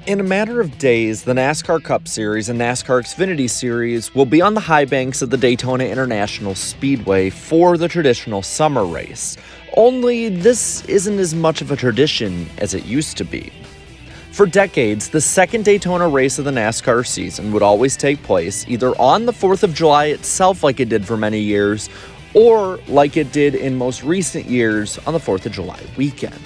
In a matter of days, the NASCAR Cup Series and NASCAR Xfinity Series will be on the high banks of the Daytona International Speedway for the traditional summer race. Only this isn't as much of a tradition as it used to be. For decades, the second Daytona race of the NASCAR season would always take place either on the 4th of July itself like it did for many years, or like it did in most recent years on the 4th of July weekend.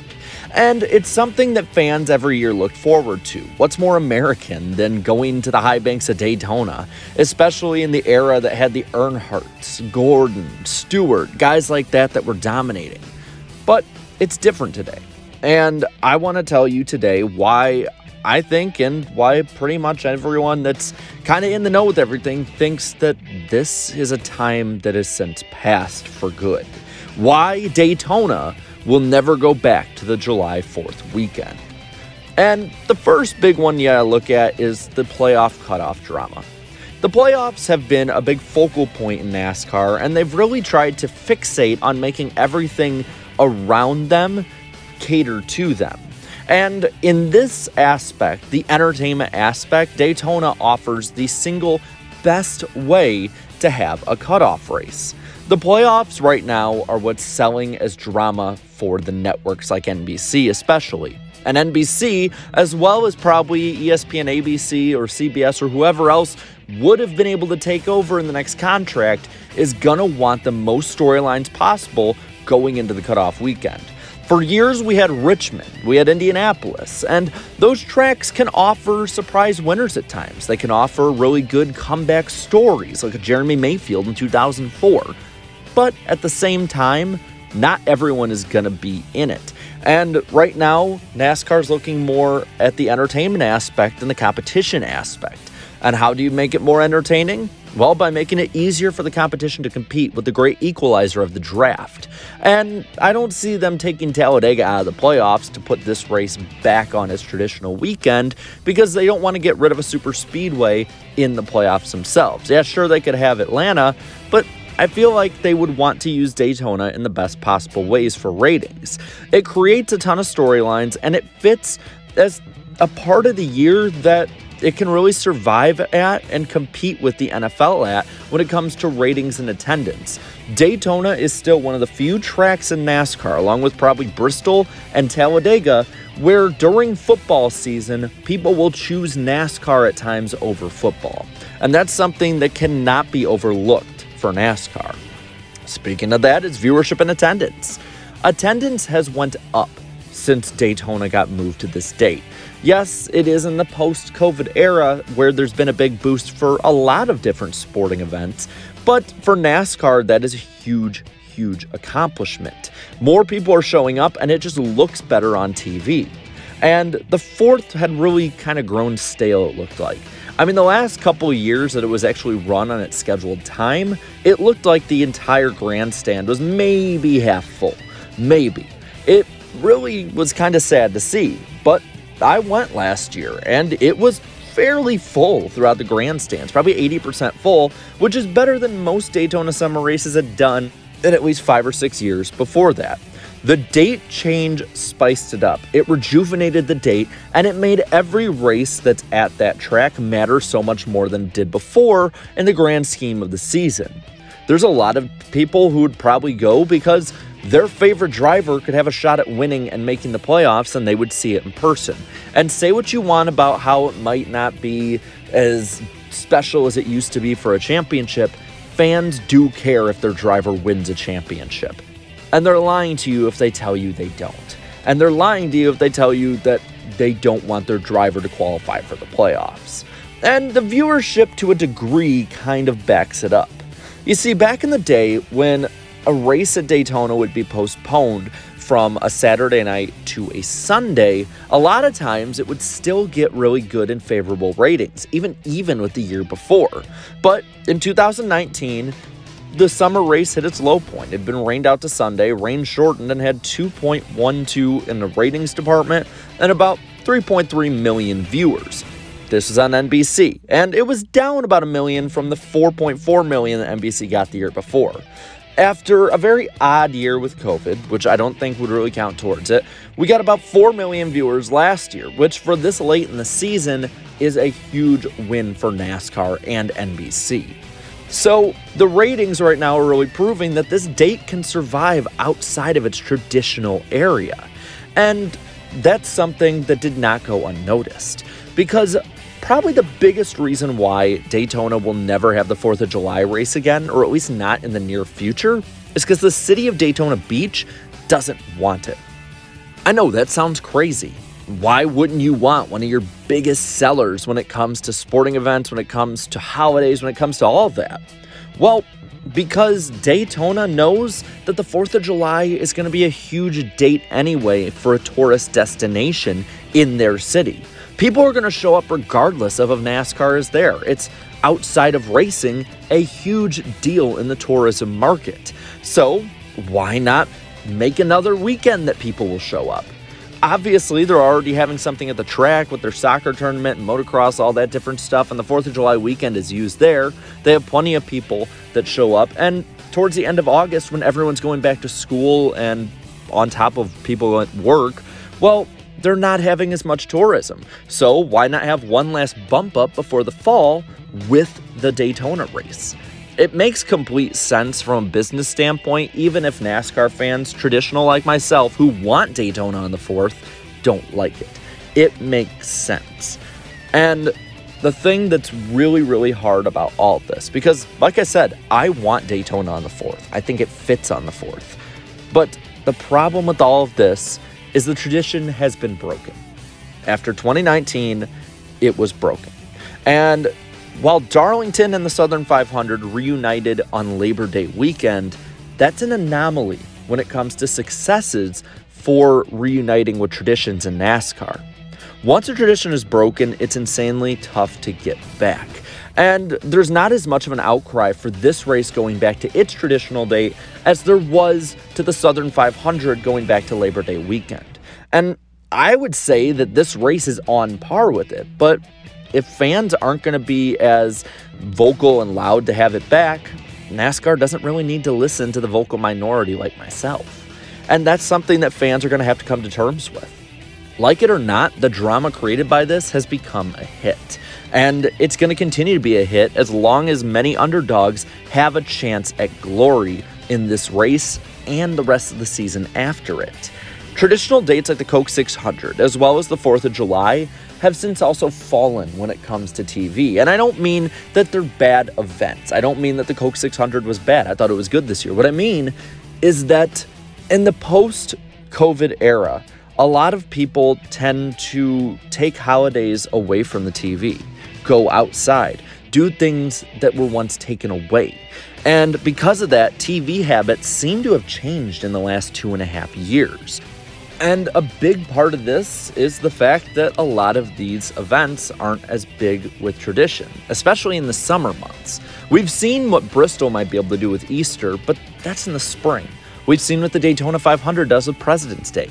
And it's something that fans every year look forward to. What's more American than going to the high banks of Daytona, especially in the era that had the Earnhardts, Gordon, Stewart, guys like that were dominating. But it's different today. And I want to tell you today why I think, and why pretty much everyone that's kind of in the know with everything thinks that this is a time that has since passed for good. Why Daytona will never go back to the July 4th weekend. And the first big one you gotta look at is the playoff cutoff drama. The playoffs have been a big focal point in NASCAR, and they've really tried to fixate on making everything around them cater to them. And in this aspect, the entertainment aspect, Daytona offers the single best way to have a cutoff race. The playoffs right now are what's selling as drama for the networks like NBC especially. And NBC, as well as probably ESPN, ABC, or CBS, or whoever else would have been able to take over in the next contract, is gonna want the most storylines possible going into the cutoff weekend. For years, we had Richmond, we had Indianapolis, and those tracks can offer surprise winners at times. They can offer really good comeback stories, like a Jeremy Mayfield in 2004. But at the same time, not everyone is going to be in it. And right now, NASCAR's looking more at the entertainment aspect than the competition aspect. And how do you make it more entertaining? Well, by making it easier for the competition to compete with the great equalizer of the draft. And I don't see them taking Talladega out of the playoffs to put this race back on its traditional weekend, because they don't want to get rid of a super speedway in the playoffs themselves. Yeah, sure, they could have Atlanta, but I feel like they would want to use Daytona in the best possible ways for ratings. It creates a ton of storylines, and it fits as a part of the year that it can really survive at and compete with the NFL at when it comes to ratings and attendance. Daytona is still one of the few tracks in NASCAR, along with probably Bristol and Talladega, where during football season, people will choose NASCAR at times over football. And that's something that cannot be overlooked for NASCAR. Speaking of that, is viewership and attendance. Attendance has went up since Daytona got moved to this date. Yes, it is in the post-COVID era where there's been a big boost for a lot of different sporting events, but for NASCAR, that is a huge accomplishment. More people are showing up, and it just looks better on TV. And the 4th had really kind of grown stale, it looked like. I mean, the last couple of years that it was actually run on its scheduled time, it looked like the entire grandstand was maybe half full. Maybe. It really was kind of sad to see, but I went last year, and it was fairly full throughout the grandstands, probably 80% full, which is better than most Daytona summer races had done in at least 5 or 6 years before that. The date change spiced it up. It rejuvenated the date, and it made every race that's at that track matter so much more than it did before in the grand scheme of the season. There's a lot of people who would probably go because their favorite driver could have a shot at winning and making the playoffs, and they would see it in person. And say what you want about how it might not be as special as it used to be for a championship, fans do care if their driver wins a championship. And they're lying to you if they tell you they don't. And they're lying to you if they tell you that they don't want their driver to qualify for the playoffs. And the viewership, to a degree, kind of backs it up. You see, back in the day, when a race at Daytona would be postponed from a Saturday night to a Sunday, a lot of times it would still get really good and favorable ratings, even with the year before. But in 2019, the summer race hit its low point. It had been rained out to Sunday, rain shortened, and had 2.12 in the ratings department and about 3.3 million viewers. This was on NBC, and it was down about 1 million from the 4.4 million that NBC got the year before. After a very odd year with COVID, which I don't think would really count towards it, we got about 4 million viewers last year, which for this late in the season is a huge win for NASCAR and NBC. So the ratings right now are really proving that this date can survive outside of its traditional area. And that's something that did not go unnoticed, because probably the biggest reason why Daytona will never have the 4th of July race again, or at least not in the near future, is because the city of Daytona Beach doesn't want it. I know that sounds crazy. Why wouldn't you want one of your biggest sellers when it comes to sporting events, when it comes to holidays, when it comes to all of that? Well, because Daytona knows that the 4th of July is going to be a huge date anyway for a tourist destination in their city. People are going to show up regardless of if NASCAR is there. It's outside of racing, a huge deal in the tourism market. So why not make another weekend that people will show up? Obviously, they're already having something at the track with their soccer tournament and motocross, all that different stuff, and the 4th of July weekend is used there. They have plenty of people that show up, and towards the end of August, when everyone's going back to school and on top of people at work, well, they're not having as much tourism. So why not have one last bump up before the fall with the Daytona race? It makes complete sense from a business standpoint, even if NASCAR fans, traditional like myself, who want Daytona on the 4th, don't like it. It makes sense. And the thing that's really, really hard about all of this, because like I said, I want Daytona on the 4th. I think it fits on the 4th. But the problem with all of this is the tradition has been broken. After 2019, it was broken. And while Darlington and the Southern 500 reunited on Labor Day weekend, that's an anomaly when it comes to successes for reuniting with traditions in NASCAR. Once a tradition is broken, it's insanely tough to get back. And there's not as much of an outcry for this race going back to its traditional date as there was to the Southern 500 going back to Labor Day weekend. And I would say that this race is on par with it, but if fans aren't going to be as vocal and loud to have it back, NASCAR doesn't really need to listen to the vocal minority like myself. And that's something that fans are going to have to come to terms with. Like it or not, the drama created by this has become a hit. And it's going to continue to be a hit as long as many underdogs have a chance at glory in this race and the rest of the season after it. Traditional dates like the Coke 600, as well as the 4th of July, have since also fallen when it comes to TV. And I don't mean that they're bad events. I don't mean that the Coke 600 was bad. I thought it was good this year. What I mean is that in the post-COVID era, a lot of people tend to take holidays away from the TV, go outside, do things that were once taken away. And because of that, TV habits seem to have changed in the last 2.5 years. And a big part of this is the fact that a lot of these events aren't as big with tradition, especially in the summer months. We've seen what Bristol might be able to do with Easter, but that's in the spring. We've seen what the Daytona 500 does with President's Day.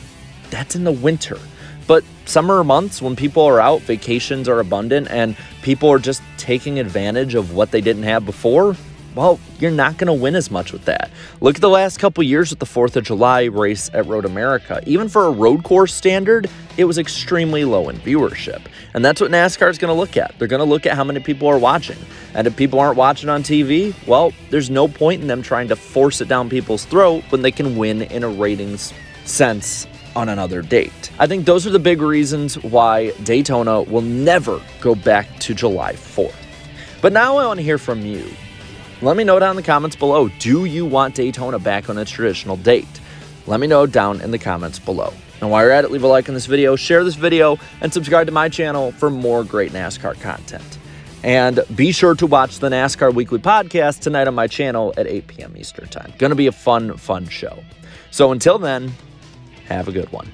That's in the winter. But summer months, when people are out, vacations are abundant, and people are just taking advantage of what they didn't have before, well, you're not going to win as much with that. Look at the last couple years with the 4th of July race at Road America. Even for a road course standard, it was extremely low in viewership. And that's what NASCAR is going to look at. They're going to look at how many people are watching. And if people aren't watching on TV, well, there's no point in them trying to force it down people's throat when they can win in a ratings sense on another date. I think those are the big reasons why Daytona will never go back to July 4th. But now I want to hear from you. Let me know down in the comments below, do you want Daytona back on its traditional date? Let me know down in the comments below. And while you're at it, leave a like on this video, share this video, and subscribe to my channel for more great NASCAR content. And be sure to watch the NASCAR Weekly Podcast tonight on my channel at 8 p.m. Eastern Time. Gonna be a fun show. So until then, have a good one.